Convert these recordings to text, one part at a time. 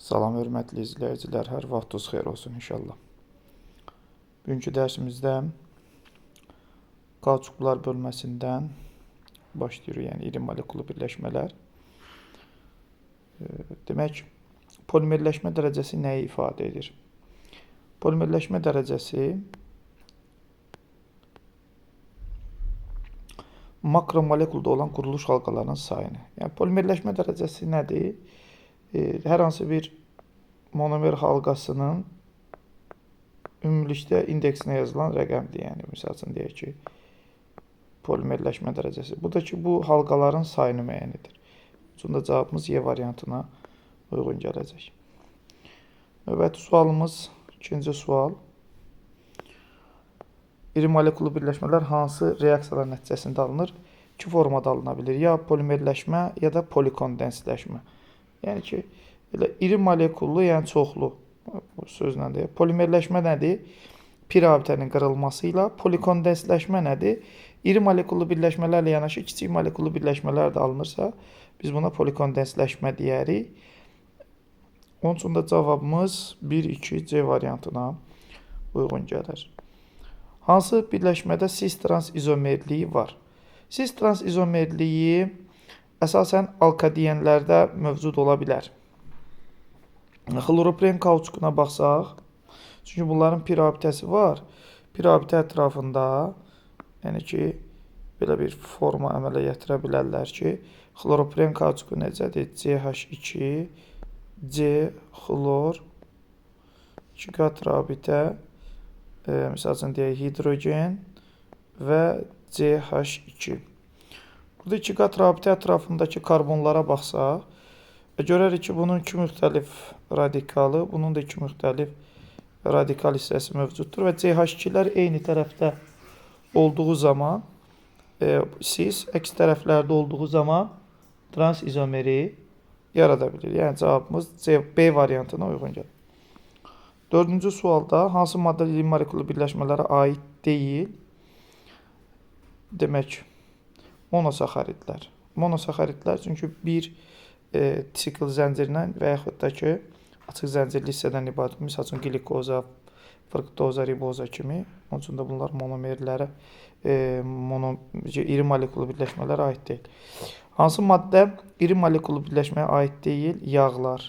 Salam, hörmətli izləyicilər, hər vaxtınız xeyir olsun inşallah. Bugünkü dərsimizdə kauçuklar bölməsindən başlayırıq, yəni iri molekullu birləşmələr. Demək, polimerləşmə dərəcəsi nəyi ifadə edir? Polimerləşmə dərəcəsi makromolekulda olan quruluş halqalarının sayını. Yəni polimerləşmə dərəcəsi nədir? Hər hansı bir monomer halqasının ümumilikdə indeksinə yazılan rəqəmdir. Yəni, misal üçün deyək ki, polimerləşmə dərəcəsi. Buradakı bu halqaların sayını müəyyən edir. Üçün də cavabımız Y variantına uyğun gələcək. Növbəti sualımız, ikinci sual. İri molekullu birləşmələr hansı reaksiyalar nəticəsində alınır? İki formada alına bilir. Ya polimerləşmə, ya da polikondensləşmə. Yəni ki, elə iri molekullu, yəni çoxlu sözlə deyək. Polimerləşmə nədir? Pir abitənin qırılması ilə. Polikondensləşmə nədir? İri molekullu birləşmələrlə yanaşı kiçik molekullu birləşmələr də alınırsa, biz buna polikondensləşmə deyərik. Onun üçün də cavabımız 1-2-C variantına uyğun gəlir. Hansı birləşmədə cis-trans izomerliyi var? Cis-trans izomerliyi əsasən alkadiyenlərdə mövcud ola bilər. Xloropren kauçukuna baxsaq, çünki bunların pir abitəsi var. Pir abitə ətrafında, yəni ki, belə bir forma əmələ gətirə bilərlər ki, xloropren kauçuku necədir? CH2, C, xlor, 2 qat rabitə, misal üçün deyək, hidrogen və CH2. Burada 2 qat rabitə ətrafındakı karbonlara baxsaq, görərik ki, bunun 2 müxtəlif radikalı, bunun da 2 müxtəlif radikal hissəsi mövcuddur və CH2-lər eyni tərəfdə olduğu zaman, cis əks tərəflərdə olduğu zaman trans izomeri yarada bilir. Yəni, cavabımız B variantına uyğun gəlir. Dördüncü sualda hansı maddə iri molekullu birləşmələrə aid deyil? Demək, monosaxaridlər. Monosaxaridlər çünki bir sikl zəncirindən və yaxud da ki, açıq zəncirli hissədən ibarət, misal üçün glikoza, fruktoza, riboza kimi. Onun üçün də bunlar monomerlərə, iri molekullu birləşmələrə aid deyil. Hansı maddə iri molekullu birləşməyə aid deyil? Yağlar.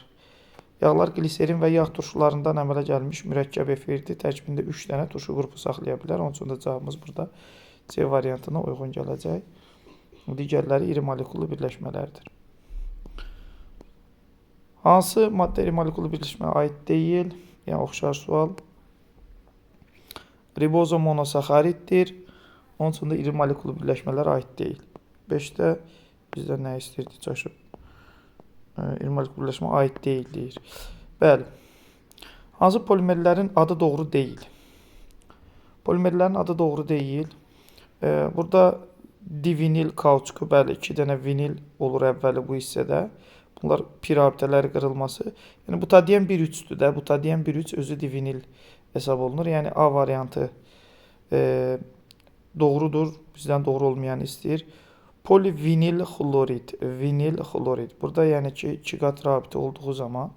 Yağlar gliserin və yağ turşularından əmələ gəlmiş mürəkkəb efirdir. Tərkibində 3 dənə turşu qrupu saxlaya bilər. Onun üçün də cavabımız burada C variantına uyğun gələcək. Digərləri iri molekullu birləşmələrdir. Hansı maddə iri molekullu birləşməyə aid deyil? Yəni, oxşar sual. Riboza monosaxariddir. Onun üçün də iri molekullu birləşmələr aid deyil. 5-də bizdən nə istəyirdi? Çaşıb. İri molekullu birləşmə aid deyil deyir. Bəli. Hansı polimerlərin adı doğru deyil? Polimerlərin adı doğru deyil. Burada divinil kauçuku, bəli, 2 dənə vinil olur əvvəli bu hissədə. Bunlar pir abitələri qırılması. Yəni, butadiyen 1,3-dür də. Butadiyen 1,3 özü divinil hesab olunur. Yəni, A variantı doğrudur. Bizdən doğru olmayanı istəyir. Polivinil xlorid, vinil xlorid. Burada yəni ki, 2 qat rabitə olduğu zaman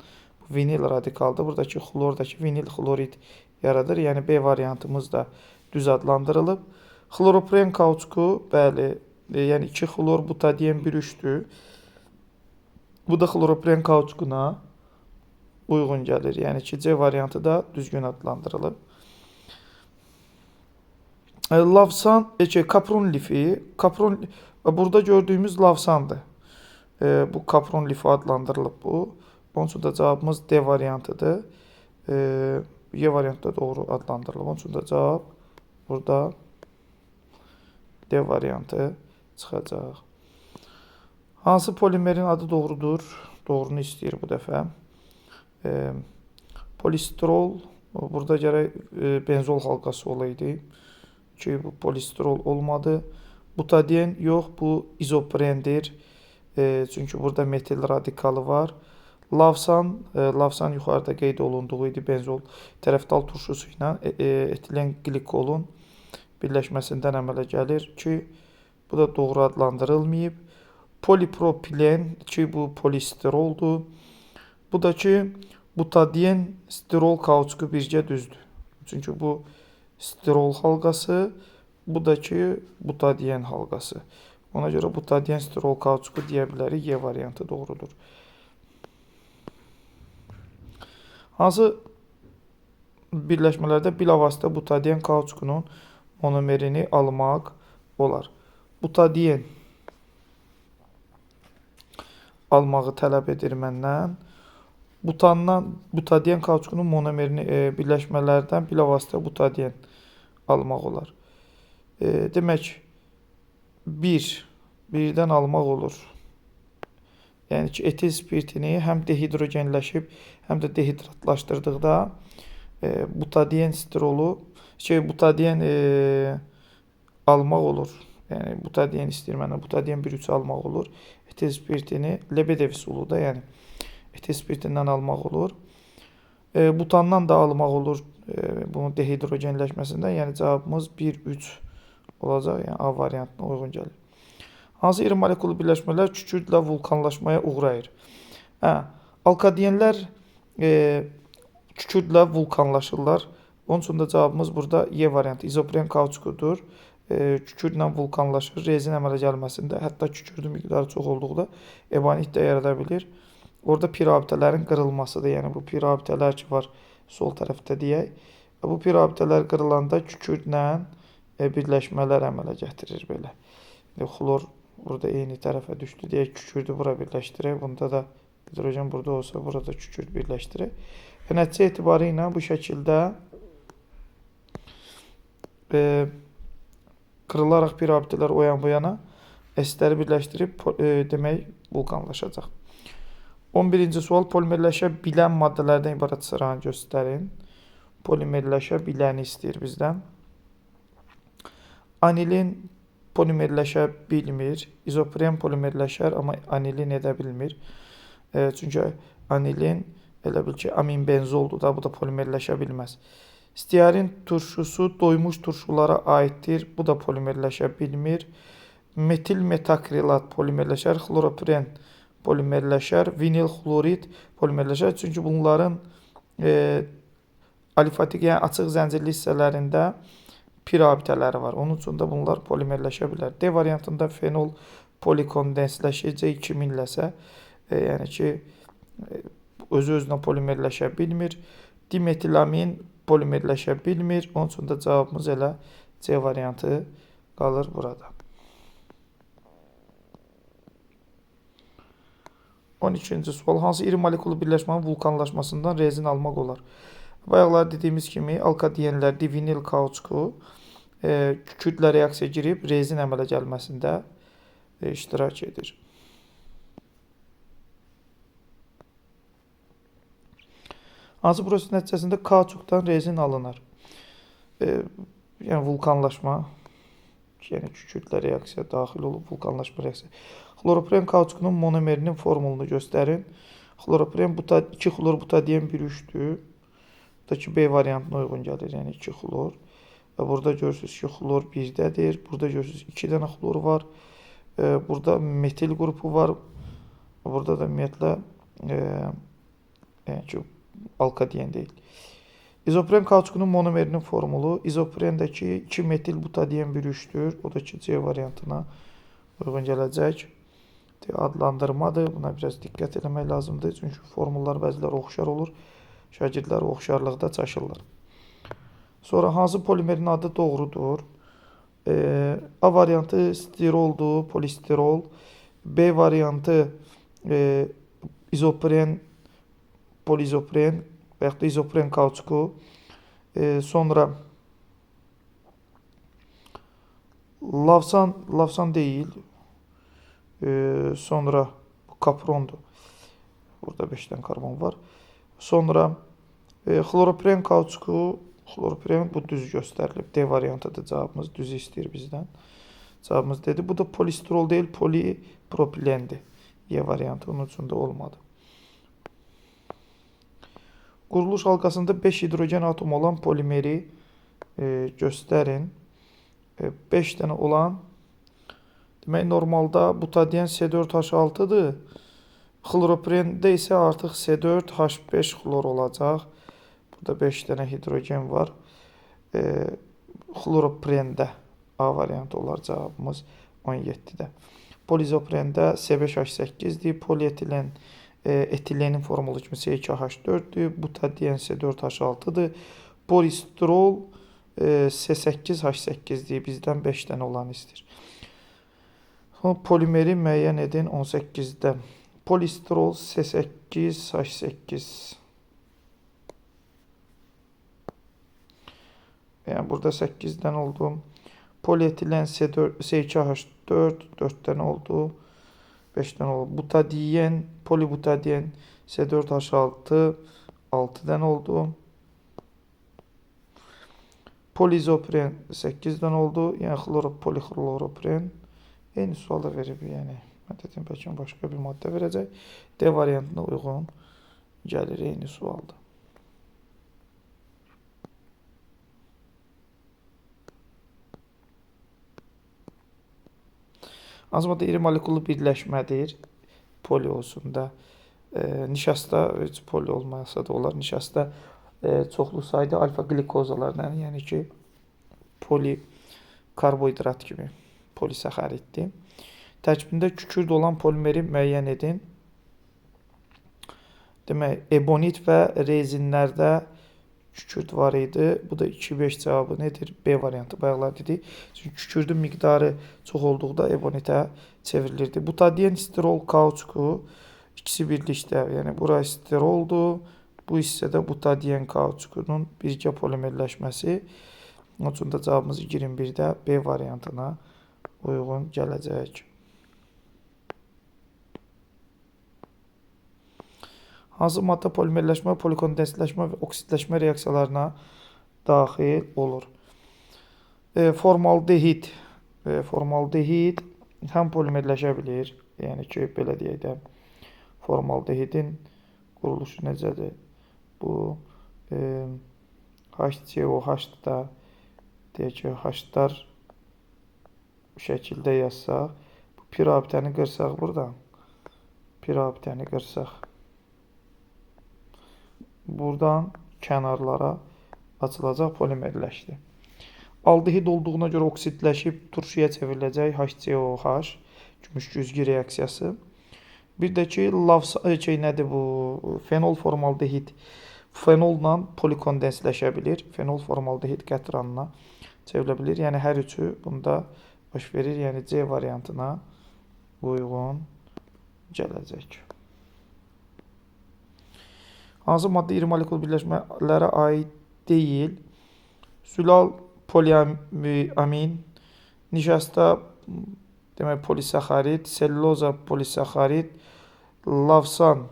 vinil radikaldır. Buradakı xlordakı vinil xlorid yaradır. Yəni B variantımız da düz adlandırılıb. Xloropren kauçuku, bəli, yəni 2 xlor butadiyen 1,3-dür. Bu da xloropren kauçukuna uyğun gəlir. Yəni ki, C variantı da düzgün adlandırılıb. Lavsan, kapron lifi, burada gördüyümüz lavsandır. Bu kapron lifi adlandırılıb bu. Onun üçün də cavabımız D variantıdır. Y variantı da doğru adlandırılıb. Onun üçün də cavab burada D variantı çıxacaq. Hansı polimerin adı doğrudur? Doğrunu istəyir bu dəfə. Polisterol, burada gərək benzol halqası olaydı ki, bu polisterol olmadı. Butadiyen yox, bu izoprendir. Çünki burada metil radikalı var. Lavsan yuxarıda qeyd olunduğu idi. Benzol tərəfdal turşusu ilə etilen glikolun birləşməsindən əmələ gəlir ki, bu da doğru adlandırılmayıb. Polipropilen ki, bu polisteroldur. Bu da ki butadiyen stirol kauçuku birgə düzdür. Çünki bu stirol halqası, bu da ki butadiyen halqası. Ona görə butadiyen stirol kauçuku deyə bilərik. Y variantı doğrudur. Hansı birləşmələrdə bilavasitə butadiyen kauçukunun monomerini almaq olar? Butadiyen almağı tələb edir məndən. Butadiyen kauçukunun monomerini birləşmələrdən bilavasitə butadiyen almaq olar. Demək, birdən almaq olur. Yəni ki, etil spirtini həm dehidrogenləşib, həm də dehidratlaşdırdıqda butadiyen stirolu, butadiyen almaq olur. Yəni butadiyen istəyir məndən, butadiyen 1,3 almaq olur. Etil spirtini Lebedev üsulu da, yəni etil spirtindən almaq olur. Butandan da almaq olur bunun dehidrogenləşməsindən. Yəni cavabımız 1,3 olacaq. Yəni A variantına uyğun gəlir. Hansı iri molekulu birləşmələr kükürdlə vulkanlaşmaya uğrayır? Alkadiyenlər kükürdlə vulkanlaşırlar. Onun üçün də cavabımız burada Y variantı. İzopren kauçukudur. Kükürdlə vulkanlaşır. Rezin əmələ gəlməsində, hətta kükürdün miqdarı çox olduqda ebanit də yarada bilir. Orada pirabitələrin qırılmasıdır. Yəni bu pirabitələr ki var sol tərəfdə deyək. Bu pirabitələr qırılanda kükürdlə birləşmələr əmələ gətirir belə. Xlor burada eyni tərəfə düşdü deyək, kükürdü bura birləşdirək. Bunda da hidrogen burada olsa, burada kükürd birləşdirək. Nəticə etibarı ilə bu şəkildə qırılaraq pirabitələr o yan bu yana əsləri birləşdirib demək vulkanlaşacaq. 11-ci sual, polimerləşə bilən maddələrdən ibarət sıranı göstərin. Polimerləşə biləni istəyir bizdən. Anilin polimerləşə bilmir. İzopren polimerləşər, amma anilin edə bilmir. Çünki anilin elə bil ki, amin benzoldur da, bu da polimerləşə bilməz. Stearin turşusu doymuş turşulara aiddir. Bu da polimerləşə bilmir. Metil metakrilat polimerləşər. Xloropren polimerləşər. Vinil xlorid polimerləşər. Çünki bunların alifatik, yəni açıq zəncirli hissələrində pirabitələri var. Onun üçün də bunlar polimerləşə bilər. D variantında fenol polikondensləşəcək 2000 ləsə, yəni ki, özü-özünə polimerləşə bilmir. Dimetilamin polimerləşə bilmir. Onun üçün də cavabımız elə C variantı qalır burada. 12-ci sual. Hansı iri molekulu birləşmənin vulkanlaşmasından rezin almaq olar? Bayaqlar dediyimiz kimi alkadiyenlər divinil kauçuku kükürdlə reaksiya girib rezin əmələ gəlməsində iştirak edir. Hansı proses nəticəsində kauçukdan rezin alınır? Yəni vulkanlaşma, yəni kükürdlə reaksiya daxil olub vulkanlaşma reaksiya. Xloropren kauçukunun monomerinin formulunu göstərin. Xloropren 2 xlor butadiyen 1,3-dür. Buradakı B variantına uyğun gəlir, yəni 2 xlor. Və burada görürsünüz ki, xlor 1-dədir. Burada görürsünüz 2 dənə xlor var. Burada metil qrupu var. Burada da ümumiyyətlə yəni ki, alkadiyen deyil. İzopren kauçukunun monomerinin formulu izoprendəki 2 metil butadiyen 1,3-dür. O da ki, C variantına uyğun gələcək. Adlandırmadır. Buna biraz diqqət eləmək lazımdır. Çünki formullar bəzilər oxşar olur. Şagirdlər oxşarlıqda çaşırlar. Sonra hansı polimerin adı doğrudur? A variantı stiroldur, polistirol. B variantı izopren, polizopren və yaxud da izopren kauçuku. Sonra lavsan deyil. Sonra kaprondur. Burada 5 dənə karbon var. Sonra xloropren kauçuku, xloropren bu düz göstərilib. D variantıdır cavabımız. Düzü istəyir bizdən. Cavabımız dedi. Bu da polistirol deyil, polipropilendir. Y variantı onun üçün də olmadı. Quruluş halqasında 5 hidrogen atomu olan polimeri göstərin. 5 dənə olan, demək normalda butadiyen C4H6-dır. Xloroprində isə artıq C4H5 xlor olacaq. Burada 5 dənə hidrogen var. Xloroprində A variantı olar cavabımız 17-də. Polizoprendə C5H8-dir. Polietilen etilenin formulu kimi C2H4-dür. Butadiyen C4H6-dır. Polistrol C8H8-dir. Bizdən 5 dənə olanı istəyir. Polimeri müəyyən edin 18-də. Polistrol C8H8. Yəni burada 8-dən oldu. Polietilen C2H4 4 dənə oldu. 5 dənə oldu. Butadiyen, polibutadiyen C4H6 6 dənə oldu. Polizopren 8 dənə oldu. Yəni polixloropren. Eyni sualda verib, yəni. Mən dedim, bəlkə başqa bir maddə verəcək. D variantına uyğun gəlir, eyni sualda. Hansı maddə iri molekullu birləşmədir? Poli olsun da. Nişasta heç poli olmasa da olar. Nişasta çoxlu sayda alfa glikozalardan, yəni ki, polikarbohidrat kimi polisaxariddir. Tərkibində kükürd olan polimeri müəyyən edin. Demək, ebonit və rezinlərdə kükürd var idi. Bu da 2-5 cavabı nedir? B variantı. Bayaqlar dedik. Çünki kükürdün miqdarı çox olduqda ebonitə çevrilirdi. Butadiyen sterol kauçuku ikisi birlikdə. Yəni, bura steroldur. Bu hissədə butadiyen kauçukunun birgə polimerləşməsi. Onun üçün də cavabımız 21-də B variantına uyğun gələcək. Hansı maddə polimerləşmə, polikondensləşmə və oksidləşmə reaksiyalarına daxil olur? Formaldehid. Formaldehid həm polimerləşə bilir. Yəni ki, belə deyək də, formaldehidin quruluşu necədir? Bu HCOH-da deyək ki, H-dar bu şəkildə yazsaq, bu pirabitəni qırsaq burada. Pirabitəni qırsaq. Buradan kənarlara açılacaq, polimerləşdi. Aldehid olduğuna görə oksidləşib turşuya çevriləcək HCOH, gümüş-güzgü reaksiyası. Bir də ki, nədir bu? Fenol formaldehid fenolla polikondensləşə bilir. Fenol formaldehid qətranına çevrilə bilir. Yəni, hər üçü bunda baş verir. Yəni, C variantına uyğun gələcək. Hansı maddə iri molekul birləşmələrə aid deyil? Zülal poliamin, nişasta demək polisaxarid, selluloza polisaxarid, lavsan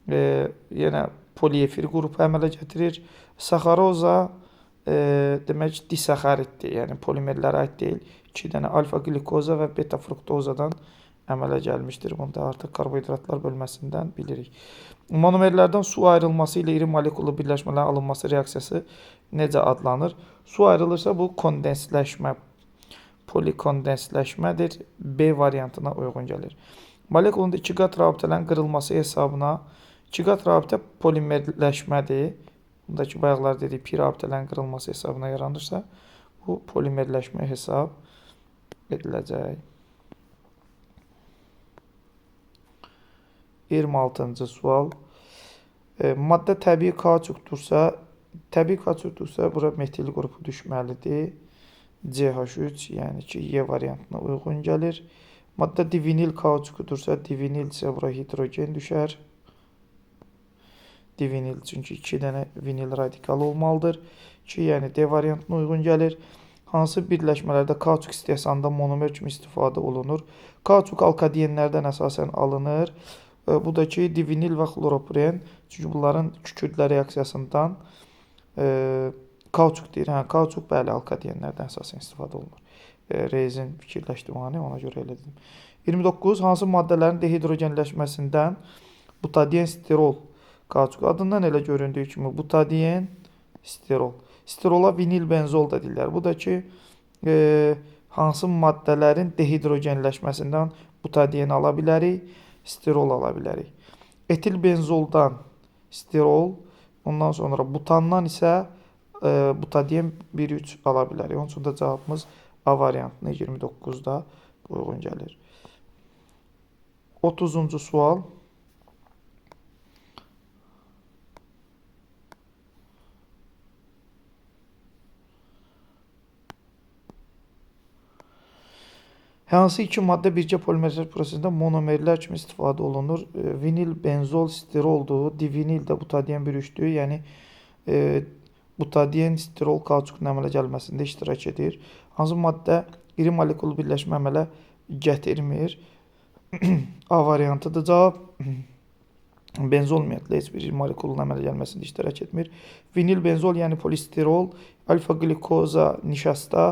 yenə poliefir qrupu əmələ gətirir. Saxaroza demək disaxariddir, yəni polimerlərə aid deyil. 2 dənə alfa glikoza və beta fruktozadan əmələ gəlmişdir. Bunu da artıq karbohidratlar bölməsindən bilirik. Monomerlərdən su ayrılması ilə iri molekullu birləşmələrin alınması reaksiyası necə adlanır? Su ayrılırsa bu kondensləşmə, polikondensləşmədir. B variantına uyğun gəlir. Molekulun 2 qat rabitələrin qırılması hesabına 2 qat rabitə polimerləşmədir. Bundakı bayaqlar dedik, pi rabitələrin qırılması hesabına yaranırsa, bu polimerləşmə hesab ediləcək. 26-cı sual. Maddə təbii kauçukdursa, bura metil qrupu düşməlidir. CH3, yəni ki, Y variantına uyğun gəlir. Maddə divinil kauçukudursa, divinil isə bura hidrogen düşər. Divinil, çünki 2 dənə vinil radikal olmalıdır. Ki, yəni D variantına uyğun gəlir. Hansı birləşmələrdə kauçuk istehsalında monomer kimi istifadə olunur? Kauçuk alkadiyenlərdən əsasən alınır. Bu da ki, divinil və xloropren. Çünki bunların kükürdlə reaksiyasından kauçuk deyir. Kauçuk bəli, alkadiyenlərdən əsasən istifadə olunur. Rezin fikirləşdirməni, ona görə elə dedim. 29. Hansı maddələrin dehidrogenləşməsindən butadiyen sterol kauçuk adından elə göründüyü kimi butadiyen sterol. Sterola vinil benzol da deyirlər. Bu da ki, hansı maddələrin dehidrogenləşməsindən butadiyen ala bilərik, sterol ala bilərik. Etil benzoldan sterol, ondan sonra butandan isə butadiyen 1,3 ala bilərik. Onun üçün də cavabımız A variantına 29-da uyğun gəlir. 30-cu sual. Hansı iki maddə birgə polimerizasiya prosesində monomerlər kimi istifadə olunur? Vinil benzol steroldur, divinil də butadiyen 1,3-dür. Yəni butadiyen sterol kauçukun əmələ gəlməsində iştirak edir. Hansı maddə iri molekullu birləşmə əmələ gətirmir? A variantıdır cavab. Benzol ümumiyyətlə heç bir iri molekulun əmələ gəlməsində iştirak etmir. Vinil benzol, yəni polisterol, alfa glikoza nişasta,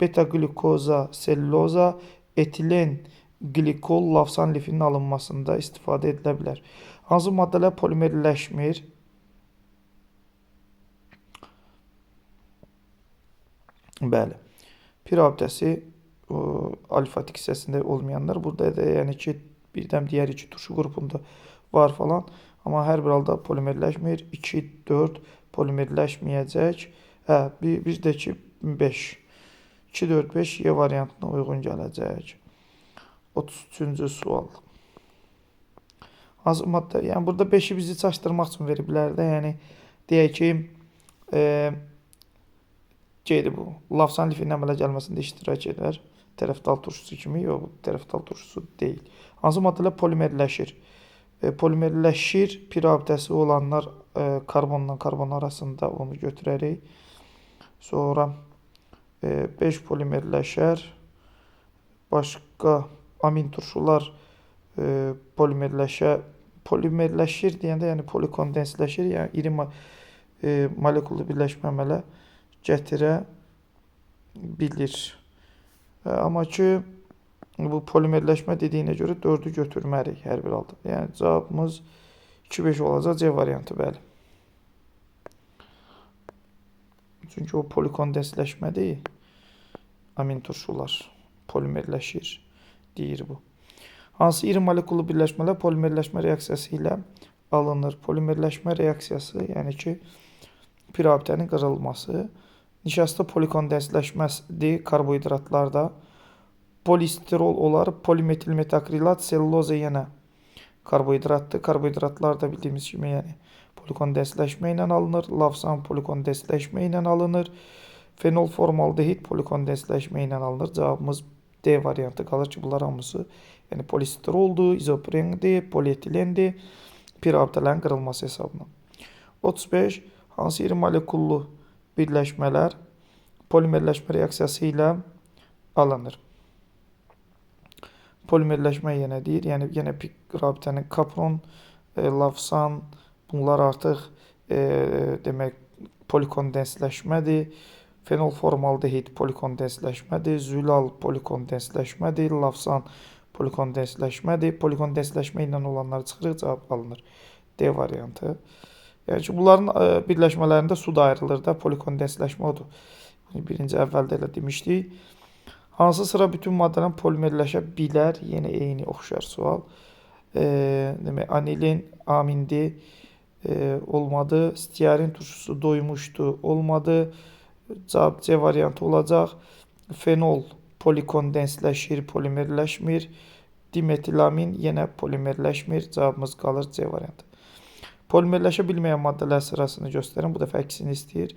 beta glikoza selluloza, etilen glikol lavsan lifinin alınmasında istifadə edilə bilər. Hansı maddələr polimerləşmir? Bəli. Pir abidəsi alfatik hissəsində olmayanlar. Burada da yəni ki, birdən digər 2 turşu qrupunda var falan. Amma hər bir halda polimerləşmir. 2, 4 polimerləşməyəcək. Bir də ki, 5. 2, 4, 5 Y variantına uyğun gələcək. 33-cü sual. Hansı maddə? Yəni burada 5-i bizi çaşdırmaq üçün veriblər də. Yəni deyək ki, C'dir bu. Lavsan lifinin əmələ gəlməsində iştirak edər. Tərəfdal turşusu kimi. Yox, tərəfdal turşusu deyil. Hansı maddələr polimerləşir? Polimerləşir, pir abidəsi olanlar karbonla karbon arasında onu götürərik. Sonra 5 polimerləşər. Başqa amin turşular polimerləşir deyəndə, yəni polikondensləşir, yəni iri molekullu birləşmə əmələ gətirə bilir. Amma ki, bu polimerləşmə dediyinə görə 4-ü götürmərik hər bir halda. Yəni cavabımız 2-5 olacaq C variantı, bəli. Çünki o polikondensləşmə deyil. Amin turşular polimerləşir, deyir bu. Hansı iri molekullu birləşmələr polimerləşmə reaksiyası ilə alınır? Polimerləşmə reaksiyası, yəni ki, pir abidənin qırılması. Nişasta polikondensləşmədir karbohidratlarda. Polisterol olar, polimetil metakrilat, selluloza yenə karbohidratdır. Karbohidratlar da bildiyimiz kimi, yəni polikondensləşmə ilə alınır. Lavsan polikondensləşmə ilə alınır. Fenol formaldehid polikondensləşmə ilə alınır. Cavabımız D variantı qalır ki, bunlar hamısı yəni polisteroldur, izoprendir, polietilendir, pir abidələrin qırılması hesabına. 35. Hansı iri molekullu birləşmələr polimerləşmə reaksiyası ilə alınır? Polimerləşmə yenə deyir, yəni yenə pir abidənin kapron, lavsan, bunlar artıq demək polikondensləşmədir. Fenol formaldehid polikondensləşmədir, zülal polikondensləşmədir, lavsan polikondensləşmədir. Polikondensləşmə ilə olanları çıxırıq, cavab alınır. D variantı. Yəni ki, bunların birləşmələrində su da ayrılır da, polikondensləşmə odur. Birinci əvvəldə elə demişdik. Hansı sıra bütün maddələrin polimerləşə bilər? Yenə eyni oxşar sual. Demək, anilin, amindi olmadı. Stiarin turşusu doymuşdu, olmadı. Cavab C variantı olacaq. Fenol polikondensləşir, polimerləşmir. Dimetilamin yenə polimerləşmir. Cavabımız qalır C variantı. Polimerləşə bilməyən maddələr sırasını göstərin. Bu dəfə əksini istəyir.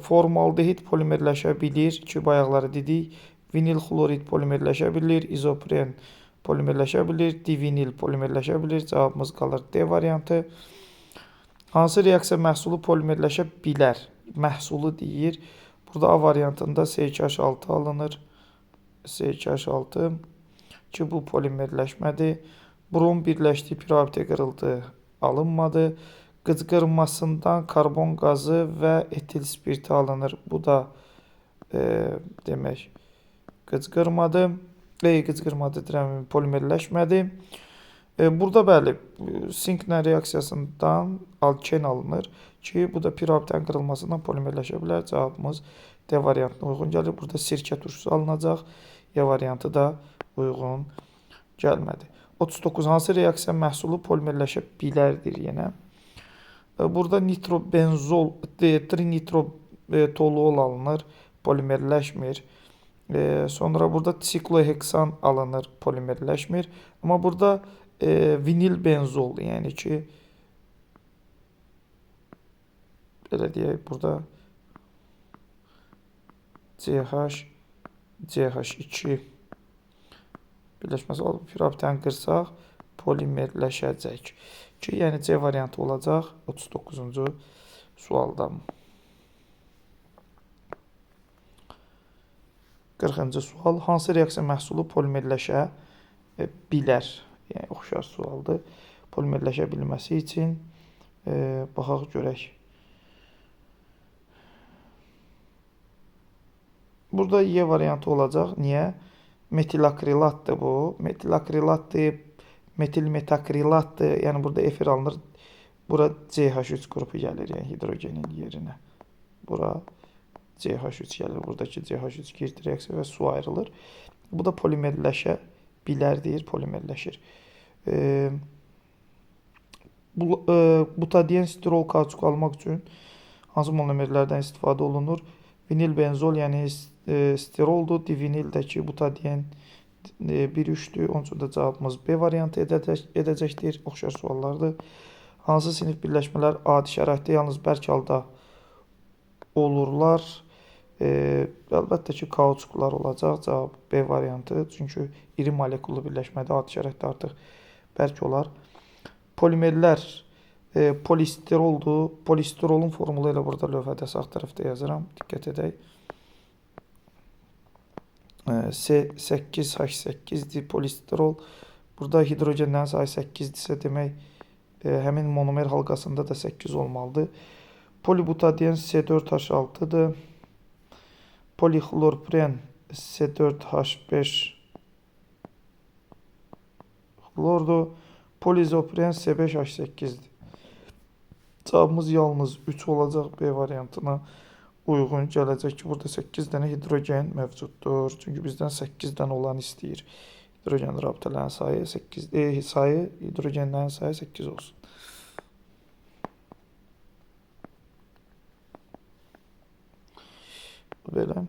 Formaldehid polimerləşə bilir ki, bayaqları dedik. Vinil xlorid polimerləşə bilir. İzopren polimerləşə bilir. Divinil polimerləşə bilir. Cavabımız qalır D variantı. Hansı reaksiya məhsulu polimerləşə bilər? Məhsulu deyir. Burada A variantında C2H6 alınır. C2H6 ki, bu polimerləşmədir. Brom birləşdiyi pir abidə qırıldı, alınmadı. Qıcqırmasından karbon qazı və etil spirti alınır. Bu da demək qıcqırmadı. Qıcqırmadı deyirəm, polimerləşmədi. Burada bəli, sinklə reaksiyasından alken alınır ki, bu da pir abidənin qırılmasından polimerləşə bilər. Cavabımız D variantına uyğun gəlir. Burada sirkə turşusu alınacaq. E variantı da uyğun gəlmədi. 39 hansı reaksiya məhsulu polimerləşə bilərdir yenə. Burada nitrobenzol, trinitrotoluol alınır, polimerləşmir. Sonra burada sikloheksan alınır, polimerləşmir. Amma burada vinil benzol, yəni ki, belə deyək, burada CH2 birləşməsi olub, piraptəni qırsaq polimerləşəcək ki, yəni C variantı olacaq 39-cu sualda. 40-cı sual. Hansı reaksiya məhsulu polimerləşə bilər? Yəni, oxşar sualdır. Polimerləşə bilməsi üçün baxaq görək. Burada Y variantı olacaq. Niyə? Metilakrilatdır bu. Metilakrilatdır, metilmetakrilatdır. Yəni, burada efir alınır. Bura CH3 qrupu gəlir, yəni hidrogenin yerinə. Bura CH3 gəlir. Buradakı CH3 girdi reaksiya və su ayrılır. Bu da polimerləşə bilər deyir, polimerləşir. Butadiyen stirol kauçuk almaq üçün hansı monomerlərdən istifadə olunur? Vinil benzol, yəni stiroldur. Divinildəki butadiyen 1,3-dür. Onun üçün də cavabımız B variantı edəcəkdir. Oxşar suallardır. Hansı sinif birləşmələr adi şəraitdə yalnız bərk halda olurlar? Əlbəttə ki, kauçuklar olacaq. Cavab B variantı. Çünki iri molekullu birləşmədə adi şəraitdə artıq bərk olar. Polimerlər polistiroldur. Polistirolun formulu ilə burada lövhədə sağ tərəfdə yazıram. Diqqət edək. C8H8-dir polistirol. Burada hidrogenlərin sayı 8-dirsə demək, həmin monomer halqasında da 8 olmalıdır. Polibutadiyen C4H6-dır. Polixlorpren C4H5 xlordur. Polizopren C5H8-dir. Cavabımız yalnız 3 olacaq B variantına uyğun gələcək ki, burada 8 dənə hidrogen mövcuddur. Çünki bizdən 8 dənə olan istəyir. Hidrogen rabitələrin sayı 8, hidrogenlərin sayı 8 olsun. Belə.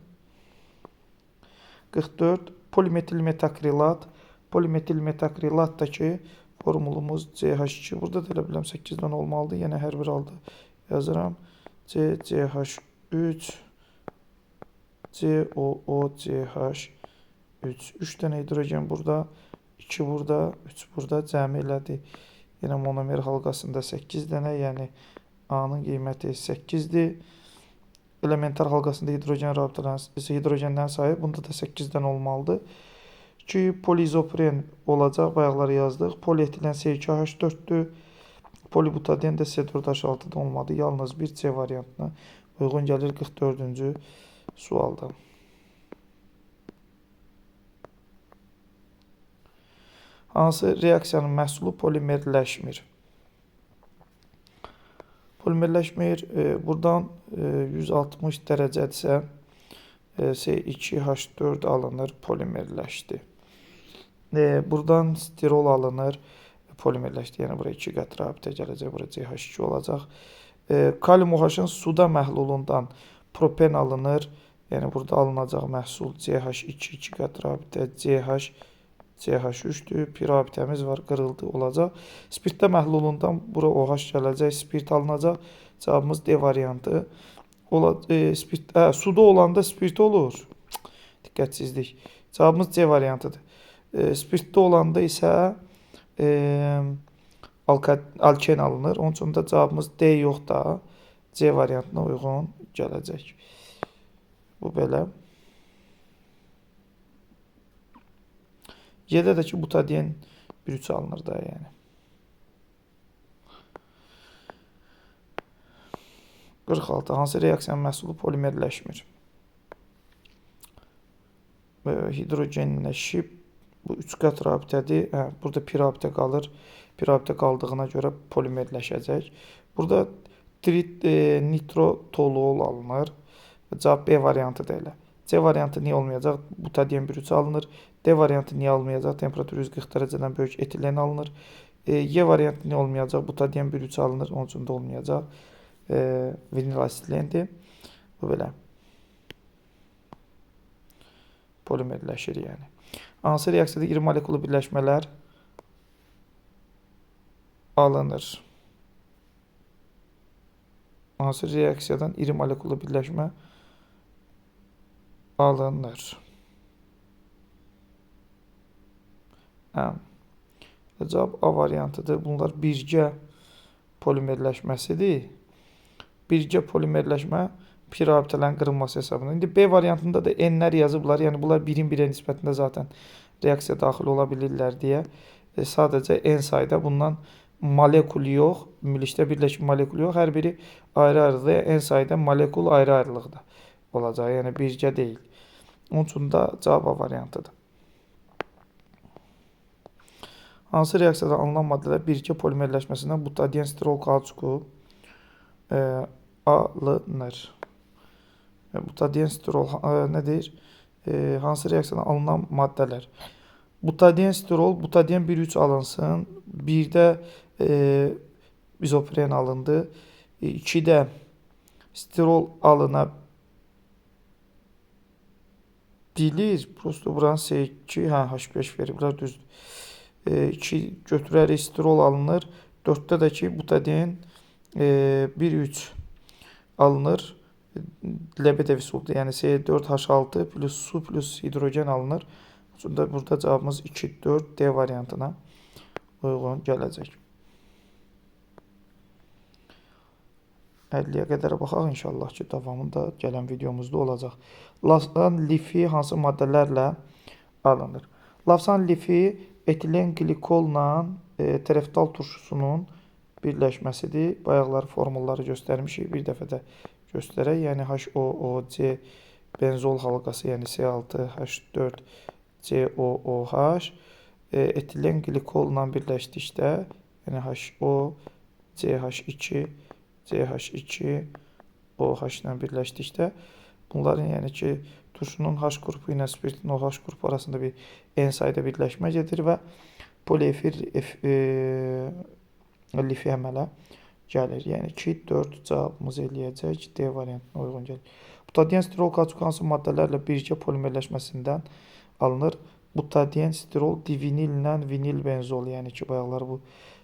44. Polimetilmetakrilat. Polimetilmetakrilatdakı formulumuz CH2. Burada da elə biləm 8 dənə olmalıdır. Yenə hər bir halda yazıram. CH3, COOCH3. 3 dənə hidrogen burada, 2 burada, 3 burada cəmi elədi. Yenə monomer halqasında 8 dənə, yəni A-nın qiyməti 8-dir. Elementar halqasında hidrogenlərin sayı, bunda da 8 dənə olmalıdır. 2 polizopren olacaq, bayaqları yazdıq. Polietilen C2H4-dür. Polibutadiyen də C4H6-da olmadı. Yalnız bir C variantına uyğun gəlir 44-cü sualda. Hansı reaksiyanın məhsulu polimerləşmir? Polimerləşmir, buradan 160 dərəcədirsə C2H4 alınır, polimerləşdi. Buradan stirol alınır, polimerləşdi. Yəni, buraya 2 qat rabitə gələcək, buraya CH2 olacaq. Kalium OH-ın suda məhlulundan propen alınır. Yəni, burada alınacaq məhsul CH2, 2 qat rabitə, CH3-dür. Pi rabitəmiz var, qırıldı, olacaq. Spirtdə məhlulundan bura OH gələcək, spirt alınacaq. Cavabımız D variantı. Suda olanda spirt olur. Diqqətsizlik. Cavabımız C variantıdır. Spirtdə olanda isə alken alınır. Onun üçün də cavabımız D yox da C variantına uyğun gələcək. Bu belə. Y-də də ki, butadiyen 1,3 alınır da, yəni. 46. Hansı reaksiyanın məhsulu polimerləşmir? Hidrogenləşib, bu 3 qat rabitədir. Burada pi rabitə qalır. Pi rabitə qaldığına görə polimerləşəcək. Burada nitrotoluol alınır. Cavab B variantı da elə. C variantı niyə olmayacaq? Butadiyen 1,3 alınır. D variantı niyə almayacaq? Temperatür 140 dərəcədən böyük etilen alınır. Y variantı niyə olmayacaq? Butadiyen 1,3 alınır. Onun üçün də olmayacaq. Vinil asitlendir. Bu belə. Polimerləşir yəni. Hansı reaksiyada iri molekulu birləşmələr alınır? Hansı reaksiyadan iri molekulu birləşmə alınır? Cavab A variantıdır. Bunlar birgə polimerləşməsidir. Birgə polimerləşmə pi rabitələrin qırılması hesabına. İndi B variantında da N-lər yazıblar. Yəni bunlar birin birə nisbətində zaten reaksiya daxil ola bilirlər deyə sadəcə N sayda bundan molekul yox, ümumilikdə birləşmə molekul yox, hər biri ayrı-ayrılıqda N sayda molekul ayrı-ayrılıqda olacaq. Yəni birgə deyil. Onun üçün də cavab A variantıdır. Hansı reaksiyada alınan maddələr birgə polimerləşməsindən butadiyen sterol kauçuku alınır? Butadiyen sterol nədir? Hansı reaksiyadan alınan maddələr? Butadiyen sterol, butadiyen 1,3 alınsın. 1-də izopren alındı. 2-də sterol alına bilir. Prosto buranın C2, H5 veriblər, düzdür. 2 götürərik, sterol alınır. 4-də də ki, butadiyen 1,3 alınır. Lebedevis oldu. Yəni C4H6 plus su plus hidrogen alınır. Burada cavabımız 2, 4, D variantına uyğun gələcək. 50-yə qədər baxaq inşallah ki, davamında gələn videomuzda olacaq. Lavsan lifi hansı maddələrlə alınır? Lavsan lifi etilen glikolla tereftal turşusunun birləşməsidir. Bayaqlar formulları göstərmişik. Bir dəfə də göstərək. Yəni HOOC benzol halqası, yəni C6H4 COOH etilen glikolla birləşdikdə, yəni HO CH2 CH2 OH ilə birləşdikdə bunların yəni ki turşunun H qrupu ilə spirtin OH qrupu arasında bir N sayda birləşmə gedir və poliefir lifi əmələ gəlir. Yəni 2, 4 cavabımız eləyəcək D variantına uyğun gəlir. Butadiyen sterol kauçuk hansı maddələrlə birgə polimerləşməsindən alınır? Butadiyen sterol divinillə vinil benzol, yəni ki bayaqlar bu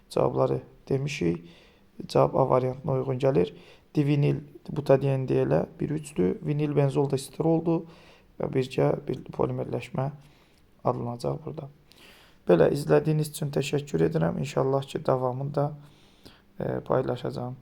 cavabları demişik. Cavab A variantına uyğun gəlir. Divinil butadiyen deyilə 1,3-dür. Vinil benzol da steroldur və birgə bir polimerləşmə alınacaq burada. Belə izlədiyiniz üçün təşəkkür edirəm. İnşallah ki davamında paylaşacağım.